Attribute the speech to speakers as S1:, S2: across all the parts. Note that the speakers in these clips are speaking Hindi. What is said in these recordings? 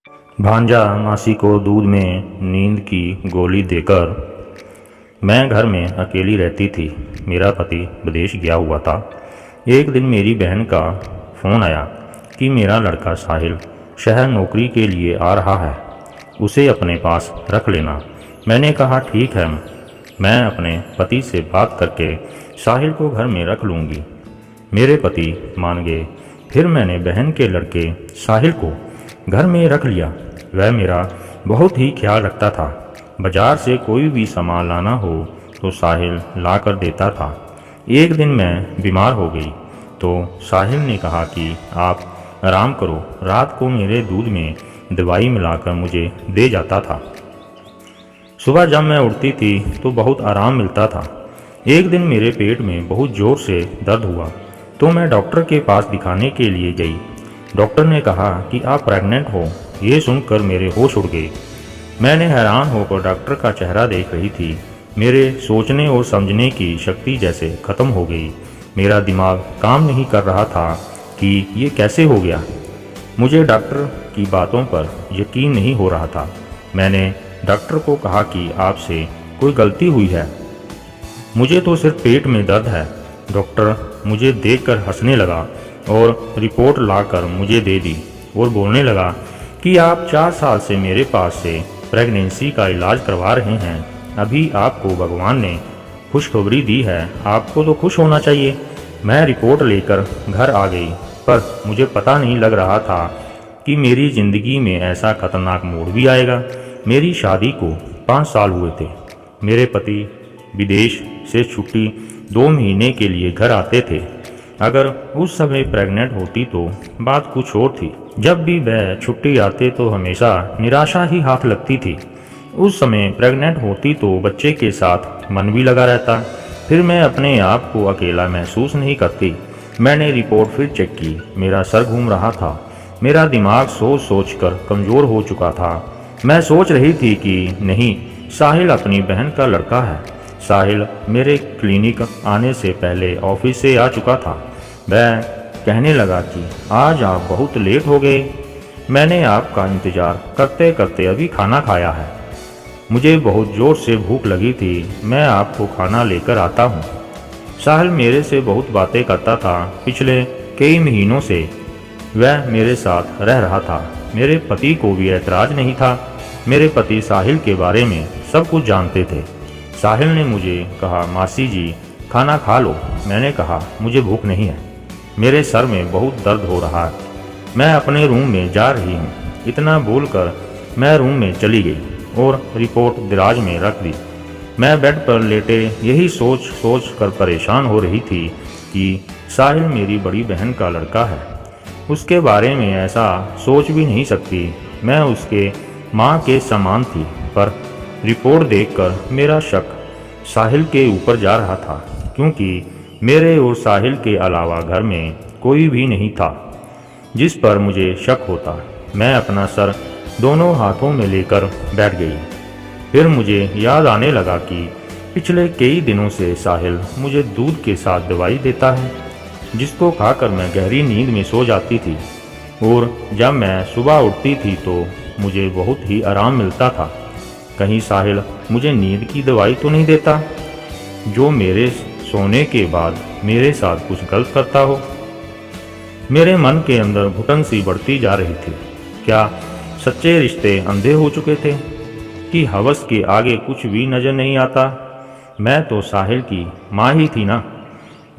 S1: भांजा मासी को दूध में नींद की गोली देकर मैं घर में अकेली रहती थी। मेरा पति विदेश गया हुआ था। एक दिन मेरी बहन का फ़ोन आया कि मेरा लड़का साहिल शहर नौकरी के लिए आ रहा है, उसे अपने पास रख लेना। मैंने कहा ठीक है, मैं अपने पति से बात करके साहिल को घर में रख लूँगी। मेरे पति मान गए। फिर मैंने बहन के लड़के साहिल को घर में रख लिया। वह मेरा बहुत ही ख्याल रखता था। बाजार से कोई भी सामान लाना हो तो साहिल ला कर देता था। एक दिन मैं बीमार हो गई तो साहिल ने कहा कि आप आराम करो। रात को मेरे दूध में दवाई मिलाकर मुझे दे जाता था। सुबह जब मैं उठती थी तो बहुत आराम मिलता था। एक दिन मेरे पेट में बहुत ज़ोर से दर्द हुआ तो मैं डॉक्टर के पास दिखाने के लिए गई। डॉक्टर ने कहा कि आप प्रेग्नेंट हो। ये सुनकर मेरे होश उड़ गए। मैंने हैरान होकर डॉक्टर का चेहरा देख रही थी। मेरे सोचने और समझने की शक्ति जैसे ख़त्म हो गई। मेरा दिमाग काम नहीं कर रहा था कि ये कैसे हो गया। मुझे डॉक्टर की बातों पर यकीन नहीं हो रहा था। मैंने डॉक्टर को कहा कि आपसे कोई गलती हुई है, मुझे तो सिर्फ पेट में दर्द है। डॉक्टर मुझे देखकर हंसने लगा और रिपोर्ट लाकर मुझे दे दी और बोलने लगा कि आप 4 साल से मेरे पास से प्रेगनेंसी का इलाज करवा रहे हैं। अभी आपको भगवान ने खुशखबरी दी है, आपको तो खुश होना चाहिए। मैं रिपोर्ट लेकर घर आ गई, पर मुझे पता नहीं लग रहा था कि मेरी ज़िंदगी में ऐसा खतरनाक मोड़ भी आएगा। मेरी शादी को 5 साल हुए थे। मेरे पति विदेश से छुट्टी 2 महीने के लिए घर आते थे। अगर उस समय प्रेग्नेंट होती तो बात कुछ और थी। जब भी वह छुट्टी आते तो हमेशा निराशा ही हाथ लगती थी। उस समय प्रेग्नेंट होती तो बच्चे के साथ मन भी लगा रहता। फिर मैं अपने आप को अकेला महसूस नहीं करती। मैंने रिपोर्ट फिर चेक की। मेरा सर घूम रहा था। मेरा दिमाग सोच सोच कर कमज़ोर हो चुका था। मैं सोच रही थी कि नहीं, साहिल अपनी बहन का लड़का है। साहिल मेरे क्लिनिक आने से पहले ऑफिस से आ चुका था। वह कहने लगा कि आज आप बहुत लेट हो गए। मैंने आपका इंतज़ार करते करते अभी खाना खाया है। मुझे बहुत ज़ोर से भूख लगी थी। मैं आपको खाना लेकर आता हूँ। साहिल मेरे से बहुत बातें करता था। पिछले कई महीनों से वह मेरे साथ रह रहा था। मेरे पति को भी ऐतराज़ नहीं था। मेरे पति साहिल के बारे में सब कुछ जानते थे। साहिल ने मुझे कहा, मासी जी खाना खा लो। मैंने कहा मुझे भूख नहीं है, मेरे सर में बहुत दर्द हो रहा है, मैं अपने रूम में जा रही हूँ। इतना बोलकर मैं रूम में चली गई और रिपोर्ट दराज में रख दी। मैं बेड पर लेटे यही सोच सोच कर परेशान हो रही थी कि साहिल मेरी बड़ी बहन का लड़का है। उसके बारे में ऐसा सोच भी नहीं सकती। मैं उसके माँ के समान थी, पर रिपोर्ट देखकर मेरा शक साहिल के ऊपर जा रहा था, क्योंकि मेरे और साहिल के अलावा घर में कोई भी नहीं था जिस पर मुझे शक होता। मैं अपना सर दोनों हाथों में लेकर बैठ गई। फिर मुझे याद आने लगा कि पिछले कई दिनों से साहिल मुझे दूध के साथ दवाई देता है, जिसको खाकर मैं गहरी नींद में सो जाती थी। और जब मैं सुबह उठती थी तो मुझे बहुत ही आराम मिलता था। कहीं साहिल मुझे नींद की दवाई तो नहीं देता, जो मेरे सोने के बाद मेरे साथ कुछ गलत करता हो। मेरे मन के अंदर घुटन सी बढ़ती जा रही थी। क्या सच्चे रिश्ते अंधे हो चुके थे कि हवस के आगे कुछ भी नज़र नहीं आता। मैं तो साहिल की माँ ही थी ना।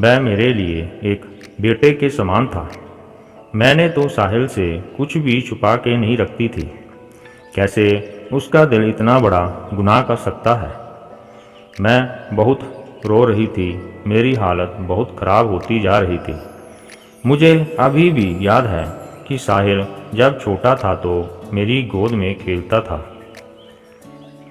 S1: वह मेरे लिए एक बेटे के समान था। मैंने तो साहिल से कुछ भी छुपा के नहीं रखती थी। कैसे उसका दिल इतना बड़ा गुनाह कर सकता है। मैं बहुत रो रही थी। मेरी हालत बहुत ख़राब होती जा रही थी। मुझे अभी भी याद है कि साहिल जब छोटा था तो मेरी गोद में खेलता था।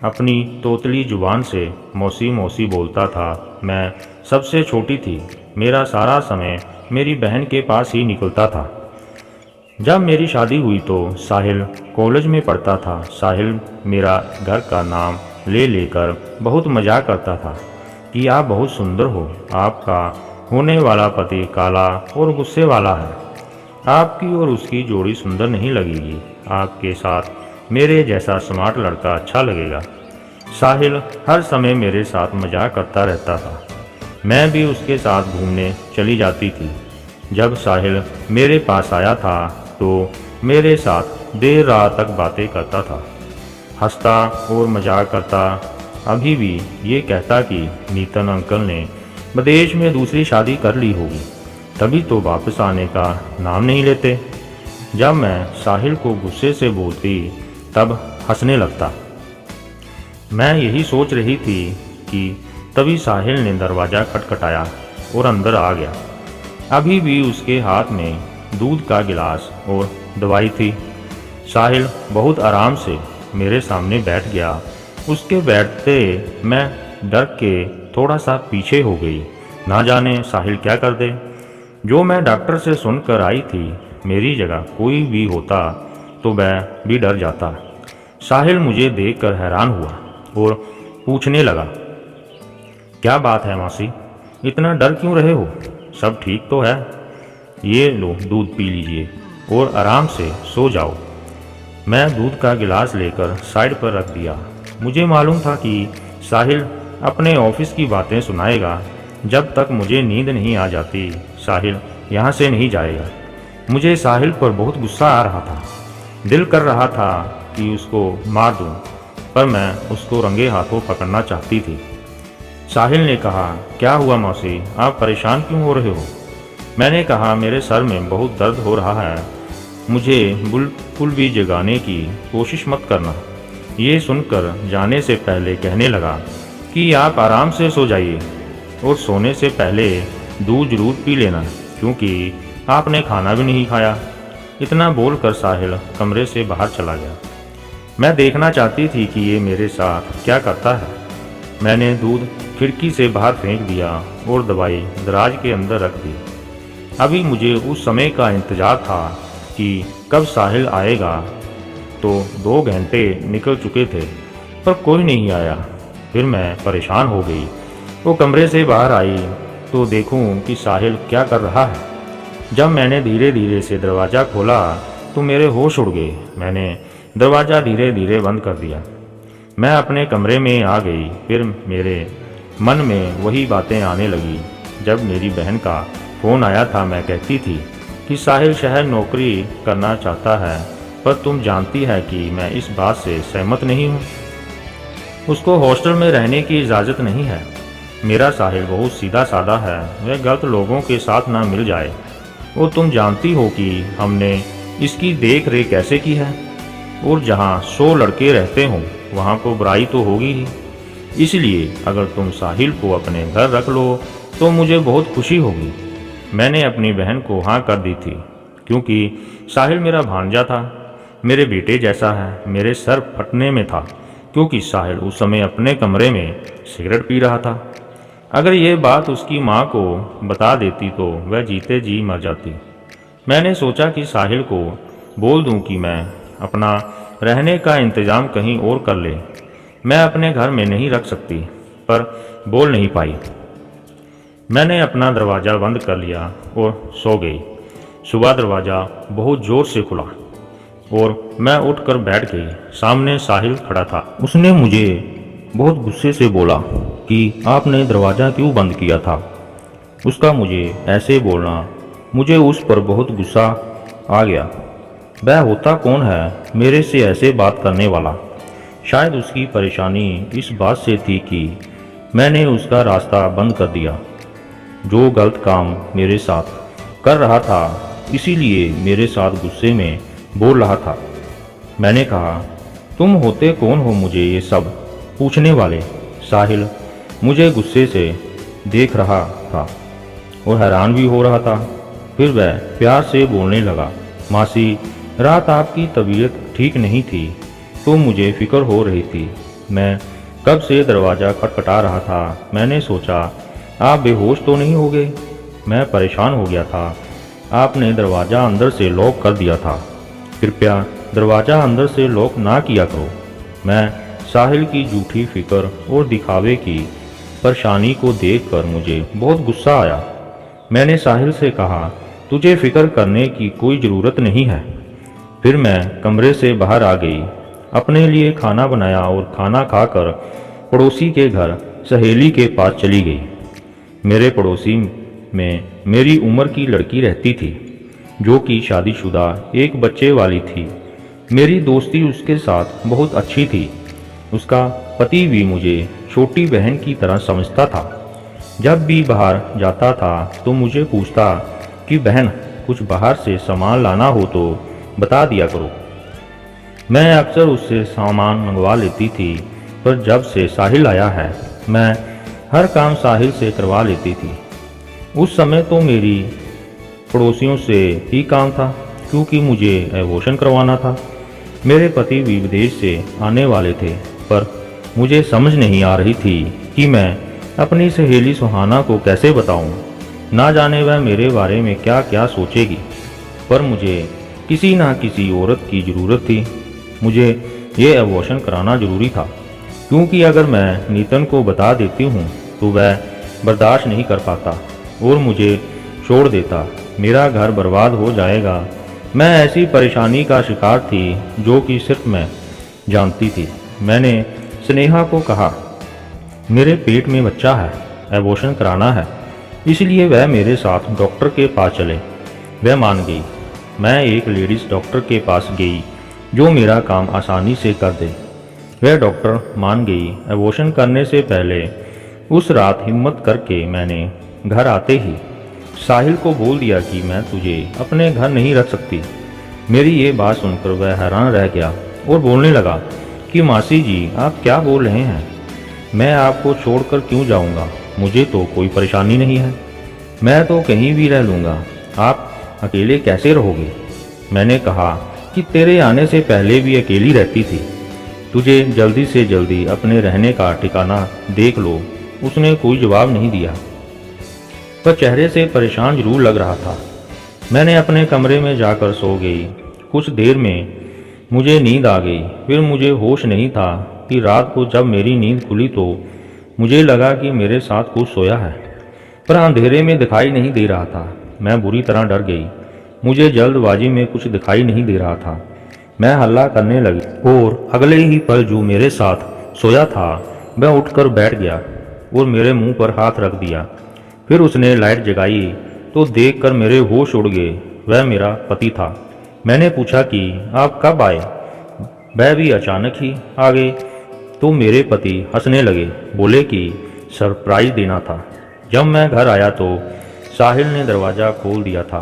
S1: अपनी तोतली जुबान से मौसी मौसी बोलता था। मैं सबसे छोटी थी। मेरा सारा समय मेरी बहन के पास ही निकलता था। जब मेरी शादी हुई तो साहिल कॉलेज में पढ़ता था। साहिल मेरा घर का नाम ले लेकर बहुत मजाक करता था कि आप बहुत सुंदर हो, आपका होने वाला पति काला और गुस्से वाला है। आपकी और उसकी जोड़ी सुंदर नहीं लगेगी। आपके साथ मेरे जैसा स्मार्ट लड़का अच्छा लगेगा। साहिल हर समय मेरे साथ मजाक करता रहता था। मैं भी उसके साथ घूमने चली जाती थी। जब साहिल मेरे पास आया था तो मेरे साथ देर रात तक बातें करता था, हंसता और मजाक करता। अभी भी ये कहता कि नीतन अंकल ने विदेश में दूसरी शादी कर ली होगी, तभी तो वापस आने का नाम नहीं लेते। जब मैं साहिल को गुस्से से बोलती तब हंसने लगता। मैं यही सोच रही थी कि तभी साहिल ने दरवाज़ा खटखटाया और अंदर आ गया। अभी भी उसके हाथ में दूध का गिलास और दवाई थी। साहिल बहुत आराम से मेरे सामने बैठ गया। उसके बैठते मैं डर के थोड़ा सा पीछे हो गई। ना जाने साहिल क्या कर दे। जो मैं डॉक्टर से सुनकर आई थी, मेरी जगह कोई भी होता तो मैं भी डर जाता। साहिल मुझे देखकर हैरान हुआ और पूछने लगा, क्या बात है मौसी, इतना डर क्यों रहे हो? सब ठीक तो है? ये लो दूध पी लीजिए और आराम से सो जाओ। मैं दूध का गिलास लेकर साइड पर रख दिया। मुझे मालूम था कि साहिल अपने ऑफिस की बातें सुनाएगा। जब तक मुझे नींद नहीं आ जाती, साहिल यहाँ से नहीं जाएगा। मुझे साहिल पर बहुत गुस्सा आ रहा था। दिल कर रहा था कि उसको मार दूं, पर मैं उसको रंगे हाथों पकड़ना चाहती थी। साहिल ने कहा, क्या हुआ मौसी, आप परेशान क्यों हो रहे हो? मैंने कहा, मेरे सर में बहुत दर्द हो रहा है, मुझे बिल्कुल भी जगाने की कोशिश मत करना। ये सुनकर जाने से पहले कहने लगा कि आप आराम से सो जाइए और सोने से पहले दूध जरूर पी लेना, क्योंकि आपने खाना भी नहीं खाया। इतना बोलकर साहिल कमरे से बाहर चला गया। मैं देखना चाहती थी कि ये मेरे साथ क्या करता है। मैंने दूध खिड़की से बाहर फेंक दिया और दवाई दराज के अंदर रख दी। अभी मुझे उस समय का इंतज़ार था कि कब साहिल आएगा। तो 2 घंटे निकल चुके थे, पर कोई नहीं आया। फिर मैं परेशान हो गई। वो कमरे से बाहर आई तो देखूं कि साहिल क्या कर रहा है। जब मैंने धीरे धीरे से दरवाज़ा खोला तो मेरे होश उड़ गए। मैंने दरवाज़ा धीरे धीरे बंद कर दिया। मैं अपने कमरे में आ गई। फिर मेरे मन में वही बातें आने लगी। जब मेरी बहन का फ़ोन आया था, मैं कहती थी कि साहिल शहर नौकरी करना चाहता है, पर तुम जानती है कि मैं इस बात से सहमत नहीं हूँ। उसको हॉस्टल में रहने की इजाज़त नहीं है। मेरा साहिल बहुत सीधा साधा है, वह गलत लोगों के साथ ना मिल जाए। और तुम जानती हो कि हमने इसकी देख रेख कैसे की है, और जहाँ 100 लड़के रहते हों वहाँ को बुराई तो होगी ही। इसलिए अगर तुम साहिल को अपने घर रख लो तो मुझे बहुत खुशी होगी। मैंने अपनी बहन को हाँ कर दी थी, क्योंकि साहिल मेरा भांजा था, मेरे बेटे जैसा है। मेरे सर फटने में था, क्योंकि साहिल उस समय अपने कमरे में सिगरेट पी रहा था। अगर ये बात उसकी माँ को बता देती तो वह जीते जी मर जाती। मैंने सोचा कि साहिल को बोल दूं कि मैं अपना रहने का इंतज़ाम कहीं और कर ले। मैं अपने घर में नहीं रख सकती, पर बोल नहीं पाई। मैंने अपना दरवाज़ा बंद कर लिया और सो गई। सुबह दरवाज़ा बहुत ज़ोर से खुला और मैं उठकर बैठ गई। सामने साहिल खड़ा था। उसने मुझे बहुत गुस्से से बोला कि आपने दरवाज़ा क्यों बंद किया था। उसका मुझे ऐसे बोलना, मुझे उस पर बहुत गुस्सा आ गया। वह होता कौन है मेरे से ऐसे बात करने वाला? शायद उसकी परेशानी इस बात से थी कि मैंने उसका रास्ता बंद कर दिया। जो गलत काम मेरे साथ कर रहा था, इसीलिए मेरे साथ गुस्से में बोल रहा था। मैंने कहा, तुम होते कौन हो मुझे ये सब पूछने वाले? साहिल मुझे गुस्से से देख रहा था और हैरान भी हो रहा था। फिर वह प्यार से बोलने लगा, मासी, रात आपकी तबीयत ठीक नहीं थी तो मुझे फिक्र हो रही थी। मैं कब से दरवाज़ा खटखटा रहा था। मैंने सोचा आप बेहोश तो नहीं हो गए। मैं परेशान हो गया था। आपने दरवाज़ा अंदर से लॉक कर दिया था। कृपया दरवाज़ा अंदर से लॉक ना किया करो। मैं साहिल की झूठी फिक्र और दिखावे की परेशानी को देखकर मुझे बहुत गुस्सा आया। मैंने साहिल से कहा, तुझे फिक्र करने की कोई ज़रूरत नहीं है। फिर मैं कमरे से बाहर आ गई, अपने लिए खाना बनाया और खाना खाकर पड़ोसी के घर सहेली के पास चली गई। मेरे पड़ोसी में मेरी उम्र की लड़की रहती थी, जो कि शादीशुदा एक बच्चे वाली थी। मेरी दोस्ती उसके साथ बहुत अच्छी थी। उसका पति भी मुझे छोटी बहन की तरह समझता था। जब भी बाहर जाता था तो मुझे पूछता कि बहन, कुछ बाहर से सामान लाना हो तो बता दिया करो। मैं अक्सर उससे सामान मंगवा लेती थी, पर जब से साहिल आया है मैं हर काम साहिल से करवा लेती थी। उस समय तो मेरी पड़ोसियों से ही काम था, क्योंकि मुझे एबॉर्शन करवाना था। मेरे पति भी विदेश से आने वाले थे, पर मुझे समझ नहीं आ रही थी कि मैं अपनी सहेली सुहाना को कैसे बताऊं। ना जाने वह मेरे बारे में क्या क्या सोचेगी, पर मुझे किसी ना किसी औरत की ज़रूरत थी। मुझे ये एबॉर्शन कराना ज़रूरी था, क्योंकि अगर मैं नीतन को बता देती हूँ तो वह बर्दाश्त नहीं कर पाता और मुझे छोड़ देता। मेरा घर बर्बाद हो जाएगा। मैं ऐसी परेशानी का शिकार थी जो कि सिर्फ मैं जानती थी। मैंने स्नेहा को कहा, मेरे पेट में बच्चा है, एबॉर्शन कराना है, इसलिए वह मेरे साथ डॉक्टर के पास चले। वह मान गई। मैं एक लेडीज़ डॉक्टर के पास गई जो मेरा काम आसानी से कर दे। वह डॉक्टर मान गई। एबॉर्शन करने से पहले उस रात हिम्मत करके मैंने घर आते ही साहिल को बोल दिया कि मैं तुझे अपने घर नहीं रख सकती। मेरी ये बात सुनकर वह हैरान रह गया और बोलने लगा कि मासी जी, आप क्या बोल रहे हैं? मैं आपको छोड़कर क्यों जाऊंगा? मुझे तो कोई परेशानी नहीं है, मैं तो कहीं भी रह लूँगा। आप अकेले कैसे रहोगे? मैंने कहा कि तेरे आने से पहले भी अकेली रहती थी, तुझे जल्दी से जल्दी अपने रहने का ठिकाना देख लो। उसने कोई जवाब नहीं दिया, पर चेहरे से परेशान जरूर लग रहा था। मैंने अपने कमरे में जाकर सो गई। कुछ देर में मुझे नींद आ गई। फिर मुझे होश नहीं था कि रात को जब मेरी नींद खुली तो मुझे लगा कि मेरे साथ कुछ सोया है, पर अंधेरे में दिखाई नहीं दे रहा था। मैं बुरी तरह डर गई। मुझे जल्दबाजी में कुछ दिखाई नहीं दे रहा था। मैं हल्ला करने लगी और अगले ही पल जो मेरे साथ सोया था वह उठकर बैठ गया और मेरे मुंह पर हाथ रख दिया। फिर उसने लाइट जगाई तो देखकर मेरे होश उड़ गए। वह मेरा पति था। मैंने पूछा कि आप कब आए? वह भी अचानक ही आ गए। तो मेरे पति हंसने लगे, बोले कि सरप्राइज देना था। जब मैं घर आया तो साहिल ने दरवाज़ा खोल दिया था।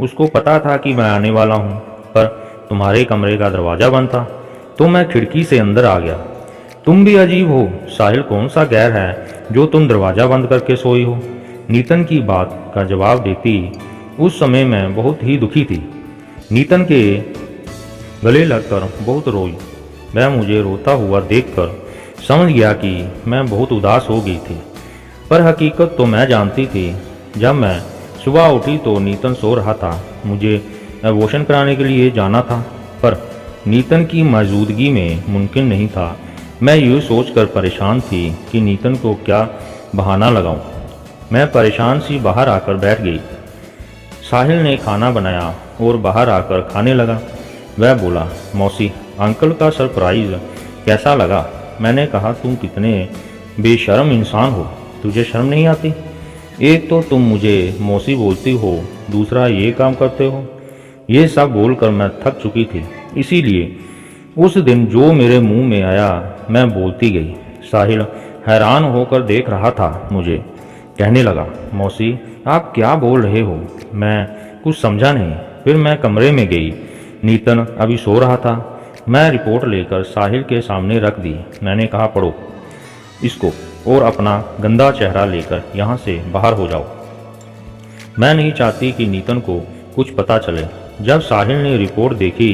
S1: उसको पता था कि मैं आने वाला हूँ, पर तुम्हारे कमरे का दरवाज़ा बंद था, तो मैं खिड़की से अंदर आ गया। तुम भी अजीब हो, साहिल कौन सा गैर है जो तुम दरवाज़ा बंद करके सोई हो? नीतन की बात का जवाब देती उस समय मैं बहुत ही दुखी थी। नीतन के गले लगकर बहुत रोई। वह मुझे रोता हुआ देखकर समझ गया कि मैं बहुत उदास हो गई थी, पर हकीकत तो मैं जानती थी। जब मैं सुबह उठी तो नीतन सो रहा था। मुझे एबॉर्शन कराने के लिए जाना था, पर नीतन की मौजूदगी में मुमकिन नहीं था। मैं यूँ सोचकर परेशान थी कि नीतन को क्या बहाना लगाऊं। मैं परेशान सी बाहर आकर बैठ गई। साहिल ने खाना बनाया और बाहर आकर खाने लगा। वह बोला, मौसी, अंकल का सरप्राइज़ कैसा लगा? मैंने कहा, तुम कितने बेशर्म इंसान हो, तुझे शर्म नहीं आती? एक तो तुम मुझे मौसी बोलती हो, दूसरा ये काम करते हो। ये सब बोलकर मैं थक चुकी थी, इसीलिए उस दिन जो मेरे मुंह में आया मैं बोलती गई। साहिल हैरान होकर देख रहा था मुझे। कहने लगा, मौसी, आप क्या बोल रहे हो? मैं कुछ समझा नहीं। फिर मैं कमरे में गई। नीतन अभी सो रहा था। मैं रिपोर्ट लेकर साहिल के सामने रख दी। मैंने कहा, पढ़ो इसको और अपना गंदा चेहरा लेकर यहाँ से बाहर हो जाओ। मैं नहीं चाहती कि नीतन को कुछ पता चले। जब साहिल ने रिपोर्ट देखी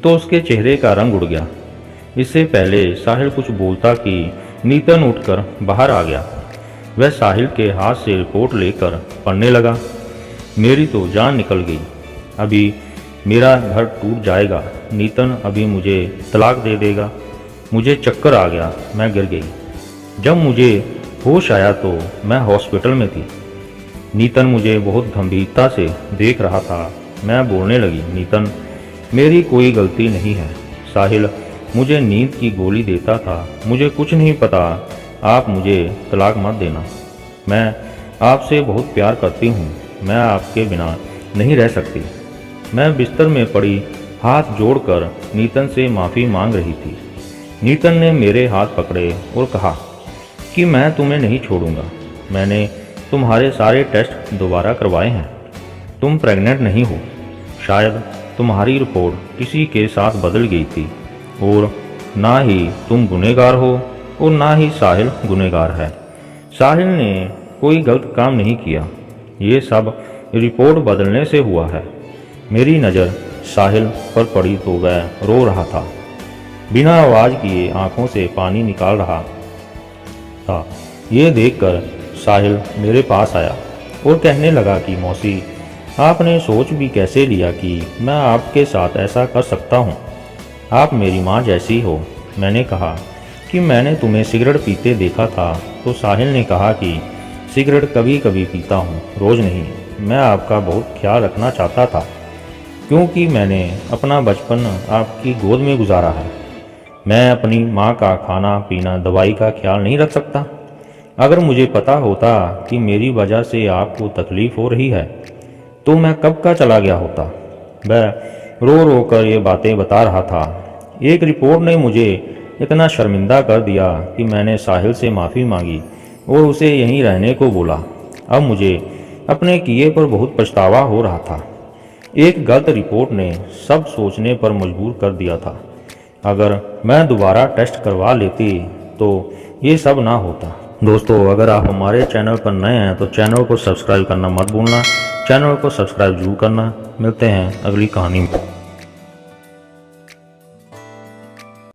S1: तो उसके चेहरे का रंग उड़ गया। इससे पहले साहिल कुछ बोलता कि नीतन उठकर बाहर आ गया। वह साहिल के हाथ से रिपोर्ट लेकर पढ़ने लगा। मेरी तो जान निकल गई। अभी मेरा घर टूट जाएगा। नीतन अभी मुझे तलाक दे देगा। मुझे चक्कर आ गया, मैं गिर गई। जब मुझे होश आया तो मैं हॉस्पिटल में थी। नीतन मुझे बहुत गंभीरता से देख रहा था। मैं बोलने लगी, नीतन, मेरी कोई गलती नहीं है। साहिल मुझे नींद की गोली देता था। मुझे कुछ नहीं पता। आप मुझे तलाक मत देना। मैं आपसे बहुत प्यार करती हूँ। मैं आपके बिना नहीं रह सकती। मैं बिस्तर में पड़ी हाथ जोड़कर नीतन से माफ़ी मांग रही थी। नीतन ने मेरे हाथ पकड़े और कहा कि मैं तुम्हें नहीं छोड़ूंगा। मैंने तुम्हारे सारे टेस्ट दोबारा करवाए हैं। तुम प्रेग्नेंट नहीं हो। शायद तुम्हारी रिपोर्ट किसी के साथ बदल गई थी और ना ही तुम गुनहगार हो और ना ही साहिल गुनहगार है। साहिल ने कोई गलत काम नहीं किया। ये सब रिपोर्ट बदलने से हुआ है। मेरी नज़र साहिल पर पड़ी तो वह रो रहा था। बिना आवाज़ किए आंखों से पानी निकाल रहा था। ये देखकर साहिल मेरे पास आया और कहने लगा कि मौसी, आपने सोच भी कैसे लिया कि मैं आपके साथ ऐसा कर सकता हूँ? आप मेरी माँ जैसी हो। मैंने कहा कि मैंने तुम्हें सिगरेट पीते देखा था। तो साहिल ने कहा कि सिगरेट कभी कभी पीता हूँ, रोज़ नहीं। मैं आपका बहुत ख्याल रखना चाहता था क्योंकि मैंने अपना बचपन आपकी गोद में गुजारा है। मैं अपनी माँ का खाना पीना दवाई का ख्याल नहीं रख सकता। अगर मुझे पता होता कि मेरी वजह से आपको तकलीफ़ हो रही है तो मैं कब का चला गया होता। वह रो रो कर ये बातें बता रहा था। एक रिपोर्ट ने मुझे इतना शर्मिंदा कर दिया कि मैंने साहिल से माफ़ी मांगी और उसे यहीं रहने को बोला। अब मुझे अपने किए पर बहुत पछतावा हो रहा था। एक गलत रिपोर्ट ने सब सोचने पर मजबूर कर दिया था। अगर मैं दोबारा टेस्ट करवा लेती तो ये सब ना होता। दोस्तों, अगर आप हमारे चैनल पर नए हैं तो चैनल को सब्सक्राइब करना मत भूलना। चैनल को सब्सक्राइब जरूर करना। मिलते हैं अगली कहानी में।